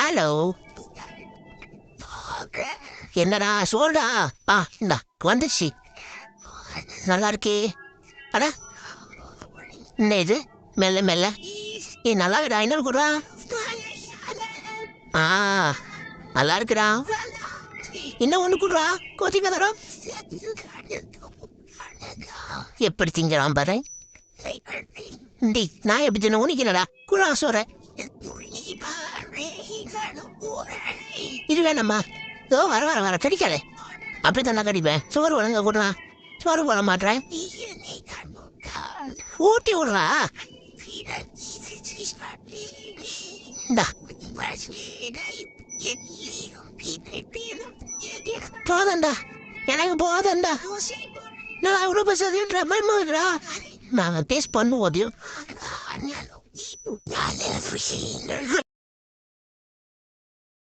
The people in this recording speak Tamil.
ஹலோ. என்னடா சொல்டா. இந்தா வந்துச்சு. நல்லா இருக்கே. அட என்ன இது? மெல்ல மெல்ல. நல்லா இருக்குடா. என்ன குடுறா? ஆ நல்லா இருக்குடா. இன்னும் ஒண்ணு குடுறா. கோத்தி கதறோம். எப்படி திங்கிறான் பாரு. டி நான் எப்படி தின்ன உனக்கு என்னடா குழா சோற. இது வேணாம்மா. இதோ வர வர வர கடிக்காதே. அப்படித்தான் நான் கடிப்பேன். சோறு ஒழுங்க கொடுறா. சோறு போட மாட்டேன். ஊட்டி விடுறா. இந்தா. போதண்டா. எனக்கு போதண்டா. நான் அவ்வளோ பசங்க பயமுறா. நாங்கள் டேஸ்ட் பண்ணுவோம்.